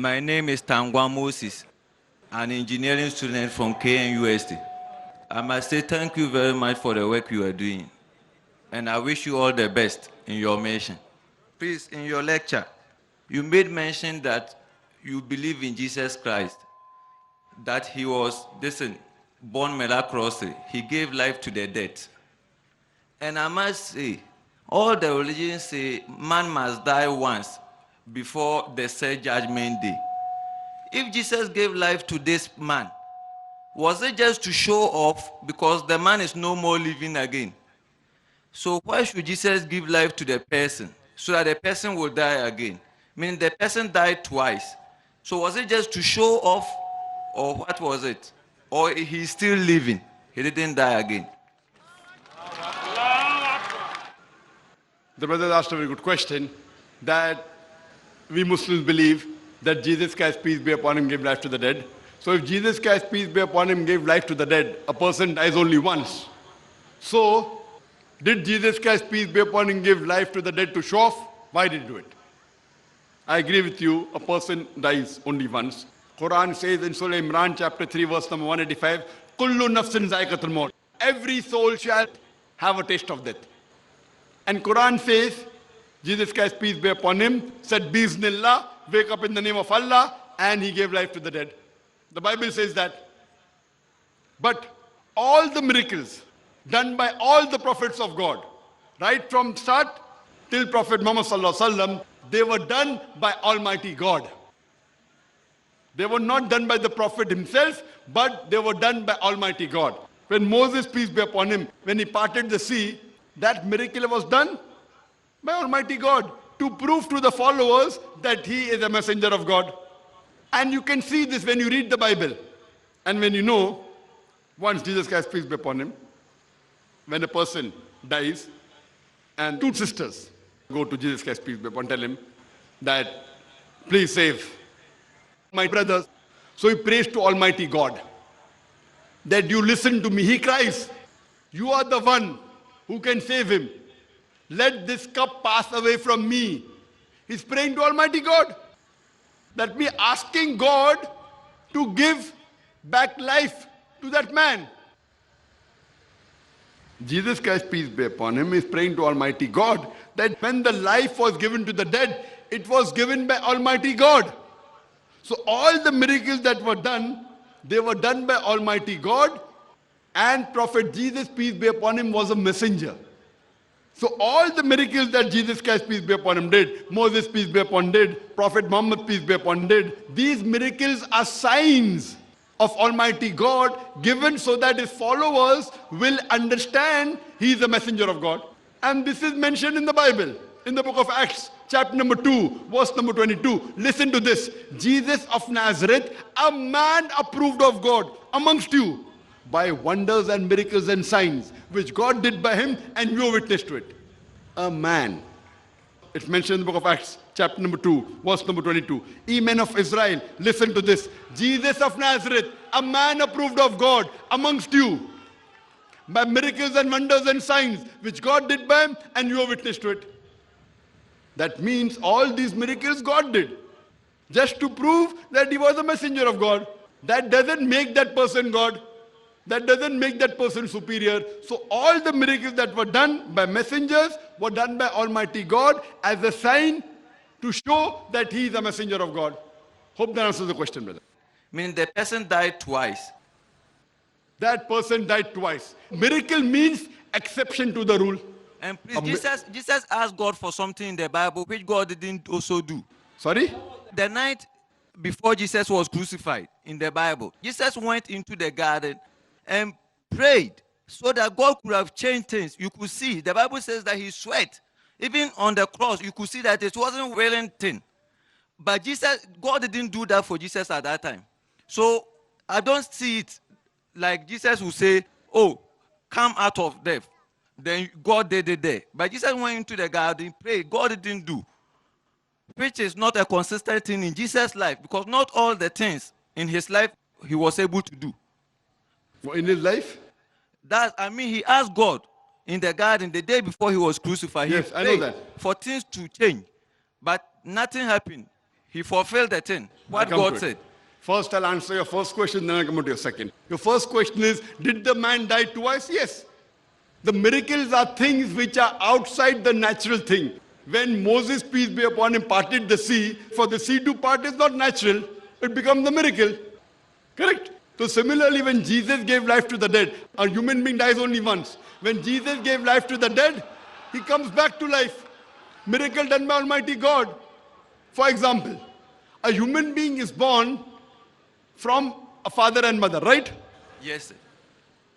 My name is Tangwa Moses, an engineering student from KNUST. I must say thank you very much for the work you are doing, and I wish you all the best in your mission. Please, in your lecture, you made mention that you believe in Jesus Christ, that he was, born miraculously. He gave life to the dead. And I must say, all the religions say man must die once before the said judgment day. If Jesus gave life to this man, was it just to show off because the man is no more living again? So why should Jesus give life to the person so that the person will die again? Meaning the person died twice. So was it just to show off, or what was it? Or he's still living, he didn't die again? The brother asked a very good question, that we Muslims believe that Jesus Christ, peace be upon him, gave life to the dead. So if Jesus Christ, peace be upon him, gave life to the dead, a person dies only once. So, did Jesus Christ, peace be upon him, give life to the dead to show off? Why did he do it? I agree with you, a person dies only once. Quran says in Surah Imran chapter 3 verse number 185, Kullu nafsin za'iqatul maut. Every soul shall have a taste of death. And Quran says, Jesus Christ, peace be upon him, said, Bismillah, wake up in the name of Allah, and he gave life to the dead. The Bible says that. But all the miracles done by all the prophets of God, right from start till Prophet Muhammad sallallahu alaihi wasallam, they were done by Almighty God. They were not done by the Prophet himself, but they were done by Almighty God. When Moses, peace be upon him, when he parted the sea, that miracle was done by Almighty God to prove to the followers that he is a messenger of God. And you can see this when you read the Bible. And when you know, once Jesus Christ, peace be upon him, when a person dies, and two sisters go to Jesus Christ, peace be upon him, tell him that, please save my brothers. So he prays to Almighty God that you listen to me. He cries, you are the one who can save him. Let this cup pass away from me. He's praying to Almighty God. That means asking God to give back life to that man. Jesus Christ, peace be upon him, is praying to Almighty God that when the life was given to the dead, it was given by Almighty God. So all the miracles that were done, they were done by Almighty God, and Prophet Jesus, peace be upon him, was a messenger. So all the miracles that Jesus Christ, peace be upon him, did, Moses, peace be upon him, did, Prophet Muhammad, peace be upon him, did, these miracles are signs of Almighty God given so that his followers will understand he is a messenger of God. And this is mentioned in the Bible, in the book of Acts, chapter number 2, verse number 22. Listen to this. Jesus of Nazareth, a man approved of God amongst you, by wonders and miracles and signs which God did by him, and you are witness to it. A man. It's mentioned in the book of Acts, chapter number 2, verse number 22. Ye men of Israel, listen to this. Jesus of Nazareth, a man approved of God amongst you, by miracles and wonders and signs which God did by him, and you are witness to it. That means all these miracles God did, just to prove that he was a messenger of God. That doesn't make that person God. That doesn't make that person superior. So all the miracles that were done by messengers were done by Almighty God as a sign to show that he is a messenger of God. Hope that answers the question, brother. Meaning the person died twice. That person died twice. Miracle means exception to the rule. And please, Jesus asked God for something in the Bible which God didn't also do. Sorry? The night before Jesus was crucified in the Bible, Jesus went into the garden and prayed so that God could have changed things. You could see, the Bible says that he sweat. Even on the cross, you could see that it wasn't wearing thin. But Jesus, God didn't do that for Jesus at that time. So I don't see it like Jesus would say, oh, come out of death. Then God did it there. But Jesus went into the garden, prayed. God didn't do. Which is not a consistent thing in Jesus' life, because not all the things in his life he was able to do. In his life? He asked God in the garden the day before he was crucified. Yes, I know that. For things to change. But nothing happened. He fulfilled the thing. What I'll come God to it. said. First, I'll answer your first question, then I'll come to your second. Your first question is, did the man die twice? Yes. The miracles are things which are outside the natural thing. When Moses, peace be upon him, parted the sea, for the sea to part is not natural. It becomes a miracle. Correct? So similarly, when Jesus gave life to the dead, a human being dies only once. When Jesus gave life to the dead, he comes back to life. Miracle done by Almighty God. For example, a human being is born from a father and mother, right? Yes, sir.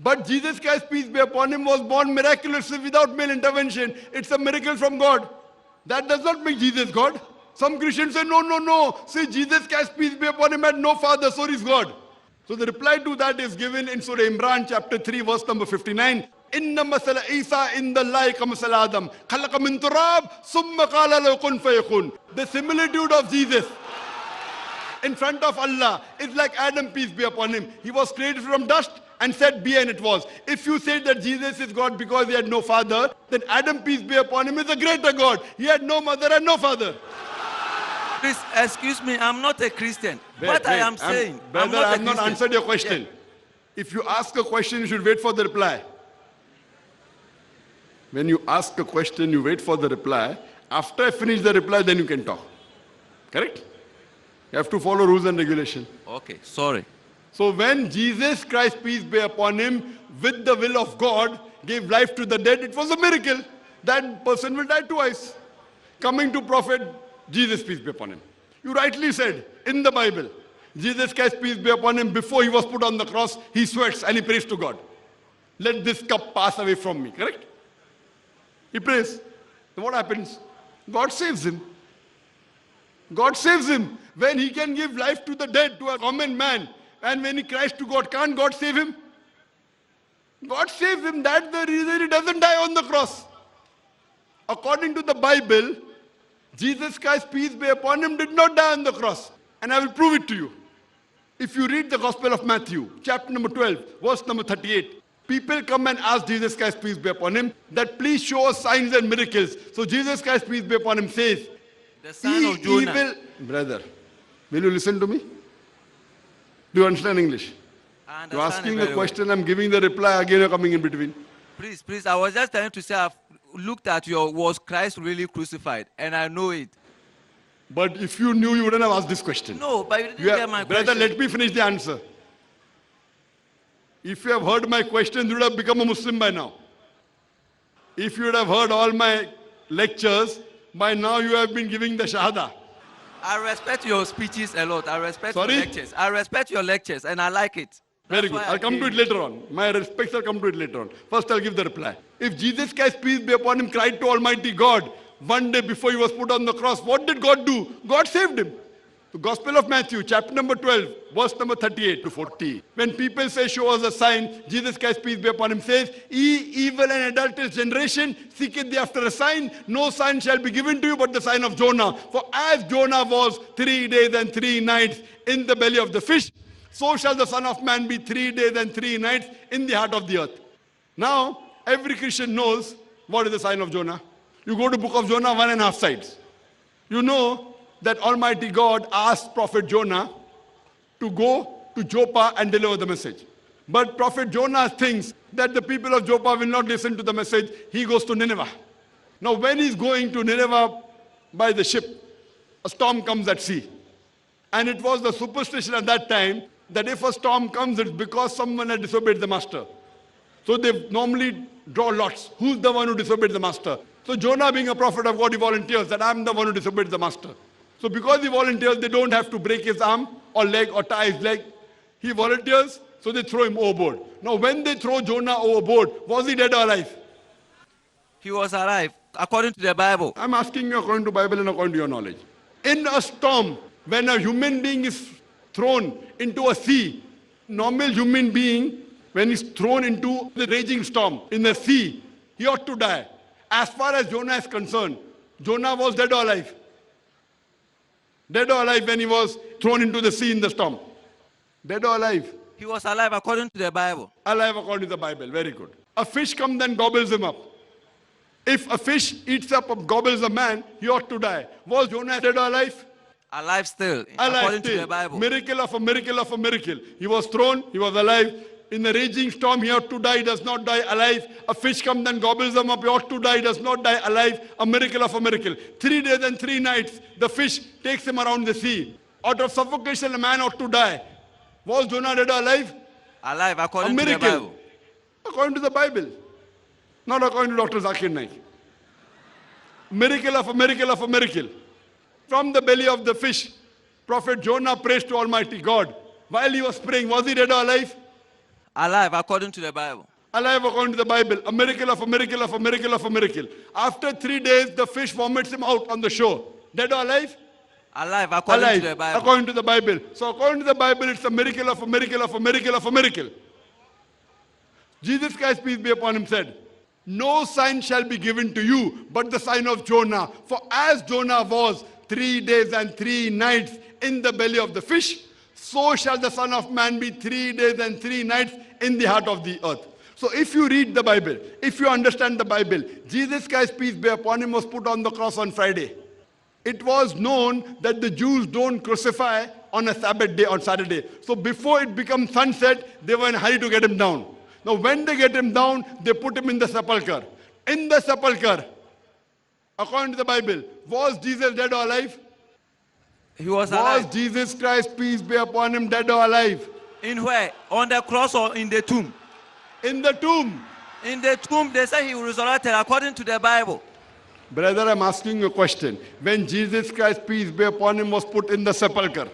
But Jesus Christ, peace be upon him, was born miraculously without male intervention. It's a miracle from God. That does not make Jesus God. Some Christians say, no. See, Jesus Christ, peace be upon him, had no father, so he's God. So the reply to that is given in Surah Imran, chapter 3, verse number 59. Inna masala Isa inda Allahi ka masala Adam. Khalaqa min turab, summa qala lahu kun fayakun. The similitude of Jesus in front of Allah is like Adam, peace be upon him. He was created from dust and said be, and it was. If you say that Jesus is God because he had no father, then Adam, peace be upon him, is a greater God. He had no mother and no father. Please, excuse me, I'm not a Christian. What I am saying, Brother, I I have not answered your question. Yeah. If you ask a question, you should wait for the reply. When you ask a question, you wait for the reply. After I finish the reply, then you can talk. Correct? You have to follow rules and regulation. Okay, sorry. So when Jesus Christ, peace be upon him, with the will of God, gave life to the dead, it was a miracle. That person will die twice. Coming to Prophet Jesus, peace be upon him. You rightly said, in the Bible, Jesus Christ, peace be upon him, before he was put on the cross, he sweats and he prays to God. Let this cup pass away from me. Correct? He prays. Then what happens? God saves him. God saves him. When he can give life to the dead, to a common man, and when he cries to God, can't God save him? God saves him. That's the reason he doesn't die on the cross. According to the Bible, Jesus Christ, peace be upon him, did not die on the cross. And I will prove it to you. If you read the Gospel of Matthew, chapter number 12, verse number 38, people come and ask Jesus Christ, peace be upon him, that please show us signs and miracles. So Jesus Christ, peace be upon him, says, The son of Jonah. Brother, will you listen to me? Do you understand English? You're asking a question, I'm giving the reply, again you're coming in between. Please, I was just trying to say, I've looked at was Christ really crucified? And I know it. But if you knew, you wouldn't have asked this question. No, but you didn't get my question. Brother, let me finish the answer. If you have heard my question, you would have become a Muslim by now. If you would have heard all my lectures, by now you have been giving the Shahada. I respect your speeches a lot. I respect Sorry? your lectures. I respect your lectures and I like it. Very good. I'll come to it later on. My respects, I'll come to it later on. First, I'll give the reply. If Jesus Christ, peace be upon him, cried to Almighty God one day before he was put on the cross, what did God do? God saved him. The Gospel of Matthew, chapter number 12, verse number 38 to 40. When people say, show us a sign, Jesus Christ, peace be upon him, says, Ye evil and adulterous generation, seeketh thee after a sign. No sign shall be given to you but the sign of Jonah. For as Jonah was 3 days and 3 nights in the belly of the fish, so shall the Son of Man be 3 days and 3 nights in the heart of the earth. Now, every Christian knows what is the sign of Jonah. You go to book of Jonah, 1.5 sides. You know that Almighty God asked Prophet Jonah to go to Joppa and deliver the message. But Prophet Jonah thinks that the people of Joppa will not listen to the message. He goes to Nineveh. Now when he's going to Nineveh by the ship, a storm comes at sea. And it was the superstition at that time that if a storm comes, it's because someone had disobeyed the master. So they normally draw lots. Who's the one who disobeyed the master? So Jonah, being a prophet of God, he volunteers that I'm the one who disobeyed the master. So because he volunteers, they don't have to break his arm or leg or tie his leg. He volunteers, so they throw him overboard. Now when they throw Jonah overboard, was he dead or alive? He was alive, according to the Bible. I'm asking you according to Bible and according to your knowledge. In a storm, when a human being is thrown into a sea, normal human being, when he's thrown into the raging storm in the sea, he ought to die. As far as Jonah is concerned, Jonah was dead or alive? Dead or alive when he was thrown into the sea in the storm? Dead or alive? He was alive according to the Bible. Alive according to the Bible. Very good. A fish comes and gobbles him up. If a fish eats up or gobbles a man, he ought to die. Was Jonah dead or alive? Alive still, Alive according to still. the Bible. Miracle of a miracle of a miracle. He was thrown, he was alive. In a raging storm, he ought to die, does not die, alive. A fish comes and gobbles him up, he ought to die, does not die, alive. A miracle of a miracle. 3 days and 3 nights, the fish takes him around the sea. Out of suffocation, a man ought to die. Was Jonah dead or alive? Alive, A according to the miracle. Bible. According to the Bible. Not according to Dr. Zakir Naik. Miracle of a miracle of a miracle. From the belly of the fish, Prophet Jonah prays to Almighty God. While he was praying, was he dead or alive? Alive, according to the Bible. Alive according to the Bible. A miracle of a miracle of a miracle of a miracle. After 3 days, the fish vomits him out on the shore. Dead or alive? Alive, according Alive. to the Bible. According to the Bible. So according to the Bible, it's a miracle of a miracle of a miracle of a miracle. Jesus Christ, peace be upon him, said, no sign shall be given to you but the sign of Jonah. For as Jonah was 3 days and 3 nights in the belly of the fish, so shall the Son of Man be 3 days and 3 nights in the heart of the earth. So if you read the Bible, if you understand the Bible, Jesus Christ, peace be upon him, was put on the cross on Friday. It was known that the Jews don't crucify on a Sabbath day, on Saturday. So before it becomes sunset, they were in a hurry to get him down. Now when they get him down, they put him in the sepulchre. In the sepulchre, according to the Bible, was Jesus dead or alive? He was Was alive. Jesus Christ, peace be upon him, dead or alive? In where? On the cross or in the tomb? In the tomb. In the tomb, they say he resurrected according to the Bible. Brother, I'm asking you a question. When Jesus Christ, peace be upon him, was put in the sepulchre,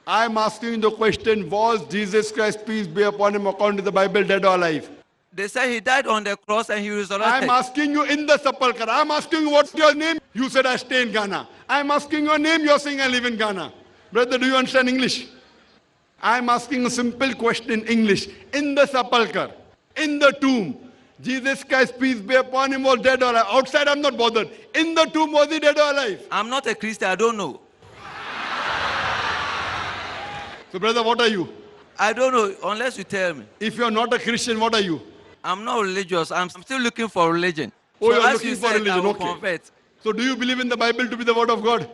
I'm asking the question, was Jesus Christ, peace be upon him, according to the Bible, dead or alive? They say he died on the cross and he resurrected. I'm asking you in the sepulchre. I'm asking you what's your name? You said I stay in Ghana. I'm asking your name. You're saying I live in Ghana. Brother, do you understand English? I'm asking a simple question in English. In the sepulchre, in the tomb, Jesus Christ, peace be upon him, was dead or alive. Outside, I'm not bothered. In the tomb, was he dead or alive? I'm not a Christian, I don't know. So, brother, what are you? I don't know unless you tell me. If you're not a Christian, what are you? I'm not religious. I'm still looking for religion. Oh, so you're as looking you for said, religion, I will okay. convert. So, do you believe in the Bible to be the word of God?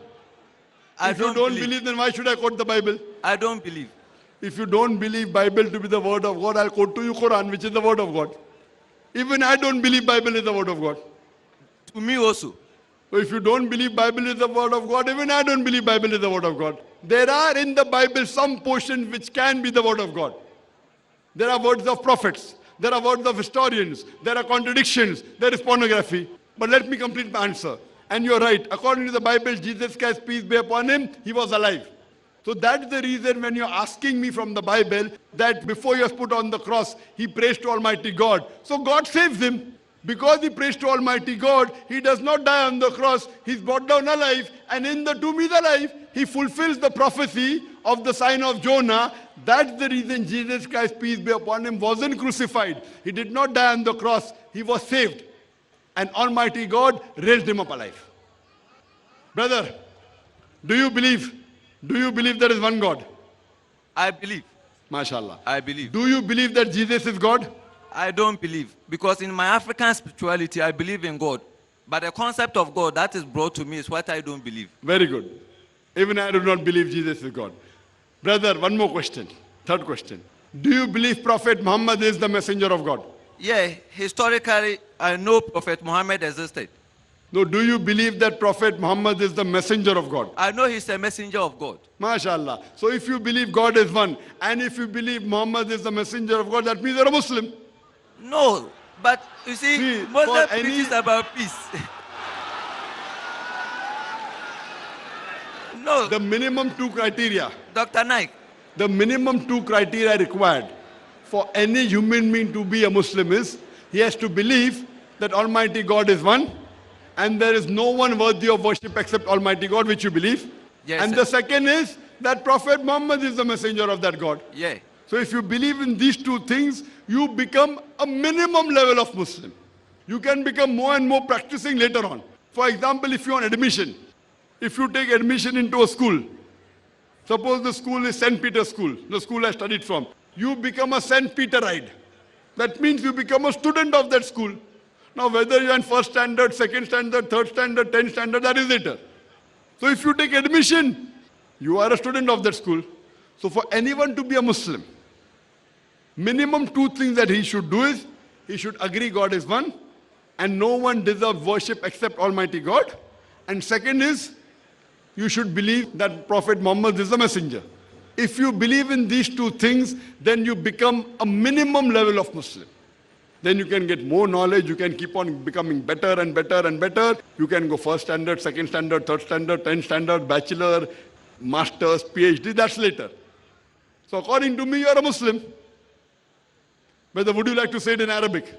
If you don't believe, then why should I quote the Bible? I don't believe. If you don't believe Bible to be the word of God, I'll quote to you Quran, which is the word of God. Even I don't believe Bible is the word of God. To me also. So if you don't believe Bible is the word of God, even I don't believe Bible is the word of God. There are in the Bible some portions which can be the word of God. There are words of prophets. There are words of historians. There are contradictions. There is pornography. But let me complete my answer. And you're right. According to the Bible, Jesus Christ, peace be upon him, he was alive. So that's the reason when you're asking me from the Bible that before he was put on the cross, he prays to Almighty God. So God saves him. Because he prays to Almighty God, he does not die on the cross. He's brought down alive. And in the tomb he's alive. He fulfills the prophecy of the sign of Jonah. That's the reason Jesus Christ, peace be upon him, wasn't crucified. He did not die on the cross. He was saved. And Almighty God raised him up alive. Brother, do you believe there is one God? I believe. MashaAllah. I believe. Do you believe that Jesus is God? I don't believe. Because in my African spirituality, I believe in God. But the concept of God that is brought to me is what I don't believe. Very good. Even I do not believe Jesus is God. Brother, one more question. Third question. Do you believe Prophet Muhammad is the messenger of God? Yeah, historically, I know Prophet Muhammad existed. No, do you believe that Prophet Muhammad is the messenger of God? I know he's a messenger of God. MashaAllah. So if you believe God is one, and if you believe Muhammad is the messenger of God, that means you're a Muslim. No, but you see, Muslim preaches about peace. No. The minimum 2 criteria. Dr. Naik. The minimum 2 criteria required for any human being to be a Muslim is, he has to believe that Almighty God is one, and there is no one worthy of worship except Almighty God, which you believe. Yes, and sir. the second is that Prophet Muhammad is the messenger of that God. Yeah. So if you believe in these 2 things, you become a minimum level of Muslim. You can become more and more practicing later on. For example, if you want admission, if you take admission into a school, suppose the school is St. Peter's School, the school I studied from, you become a St. Peterite. That means you become a student of that school. Now whether you're in 1st standard, 2nd standard, 3rd standard, 10th standard, that is later. So if you take admission, you are a student of that school. So for anyone to be a Muslim, minimum two things that he should do is, he should agree God is one, and no one deserves worship except Almighty God. And second is, you should believe that Prophet Muhammad is a messenger. If you believe in these two things, then you become a minimum level of Muslim. Then you can get more knowledge, you can keep on becoming better and better and better. You can go first standard, second standard, third standard, 10th standard, bachelor, master's, PhD, that's later. So according to me, you are a Muslim. Whether would you like to say it in Arabic?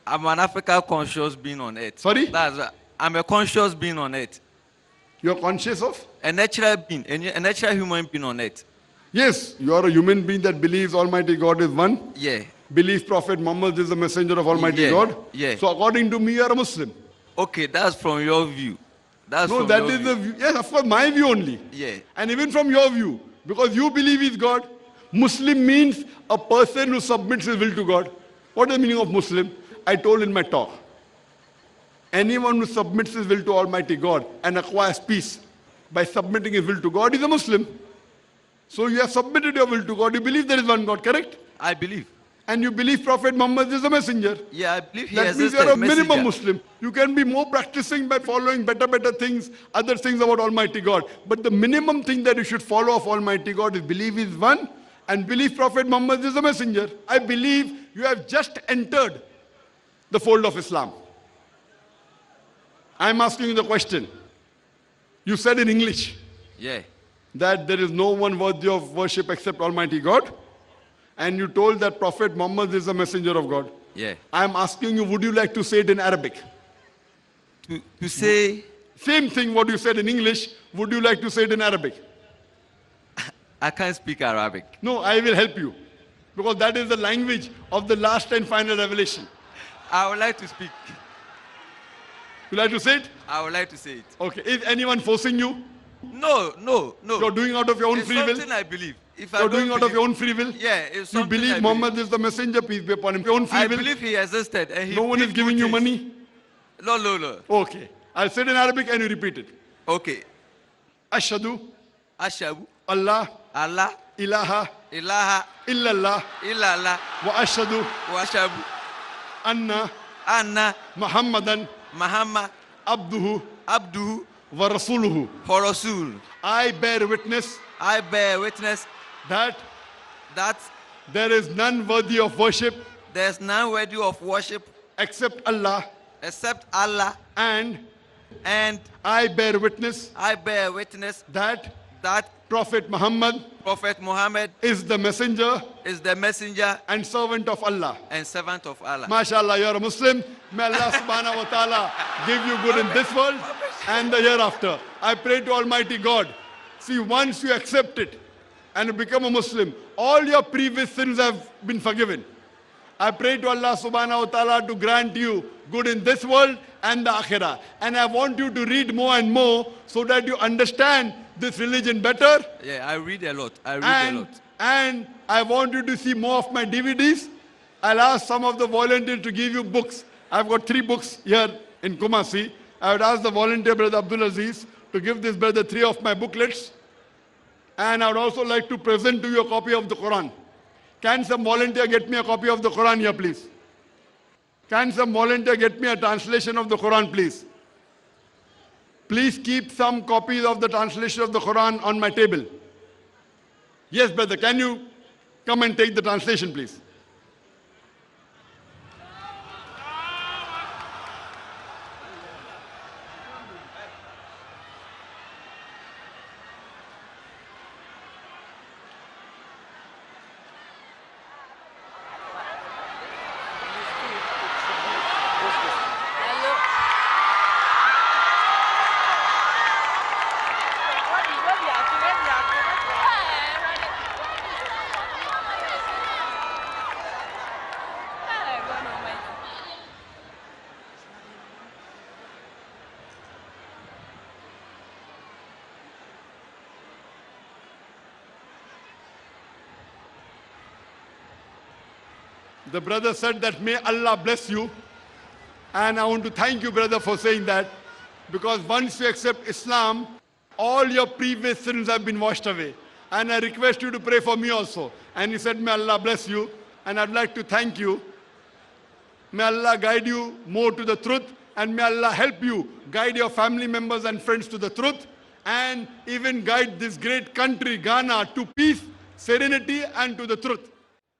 I'm an African conscious being on earth. Sorry? I'm a conscious being on earth. You are conscious of? A natural being, a natural human being on earth. Yes, you are a human being that believes Almighty God is one. Yeah. Believes Prophet Muhammad is the messenger of Almighty Yeah, God. yeah. So according to me, you are a Muslim. Okay, that's from your view. That's No, from that your is view. the view. Yes, of course, my view only. Yeah. And even from your view, because you believe he's God. Muslim means a person who submits his will to God. What is the meaning of Muslim? I told in my talk. Anyone who submits his will to Almighty God and acquires peace by submitting his will to God is a Muslim. So you have submitted your will to God. You believe there is one God, correct? I believe. And you believe Prophet Muhammad is a messenger. Yeah, I believe he That means existed. you are a minimum messenger. Muslim. You can be more practicing by following better things, other things about Almighty God. But the minimum thing that you should follow of Almighty God is believe He is one and believe Prophet Muhammad is a messenger. I believe you have just entered the fold of Islam. I am asking you the question. You said in English Yeah. that there is no one worthy of worship except Almighty God. And you told that Prophet Muhammad is a messenger of God. Yeah. I am asking you, would you like to say it in Arabic? To say, Same thing what you said in English, would you like to say it in Arabic? I can't speak Arabic. No, I will help you. Because that is the language of the last and final revelation. I would like to speak. You like to say it? I would like to say it. Okay. Is anyone forcing you? No. You're doing out of your own It's free will? something I believe. If You're I don't doing out of believe- your own free will? Yeah, it's You something believe I Muhammad is the messenger, peace be upon him. Your own free I will? believe he existed and he No one is did giving good you things. money? No. Okay. I'll say it in Arabic and you repeat it. Okay. Ashhadu Ashabu, Allah Allah, ilaha ilaha, illallah illallah, wa ashhadu wa ashabu, anna anna, Muhammadan Muhammad, abduhu abduhu, wa rasuluhu. for Rasul. I bear witness I bear witness that that there is none worthy of worship there's none worthy of worship except Allah, except Allah, and and I bear witness I bear witness that that Prophet Muhammad Prophet Muhammad is the messenger is the messenger and servant of Allah. and servant of Allah. MashaAllah, you're a Muslim. May Allah subhanahu wa ta'ala give you good in this world and the hereafter. I pray to Almighty God. See, once you accept it and you become a Muslim, all your previous sins have been forgiven. I pray to Allah subhanahu wa ta'ala to grant you good in this world and the akhirah. And I want you to read more and more so that you understand this religion better. Yeah, I read a lot. I read a lot. And I want you to see more of my DVDs. I'll ask some of the volunteers to give you books. I've got 3 books here in Kumasi. I would ask the volunteer, Brother Abdul Aziz, to give this brother 3 of my booklets. And I would also like to present to you a copy of the Quran. Can some volunteer get me a copy of the Quran here, please? Can some volunteer get me a translation of the Quran, please? Please keep some copies of the translation of the Quran on my table. Yes, brother, can you come and take the translation, please? The brother said that may Allah bless you. And I want to thank you, brother, for saying that. because once you accept Islam, all your previous sins have been washed away. And I request you to pray for me also. And he said, may Allah bless you. And I'd like to thank you. May Allah guide you more to the truth. And may Allah help you guide your family members and friends to the truth. And even guide this great country, Ghana, to peace, serenity, and to the truth.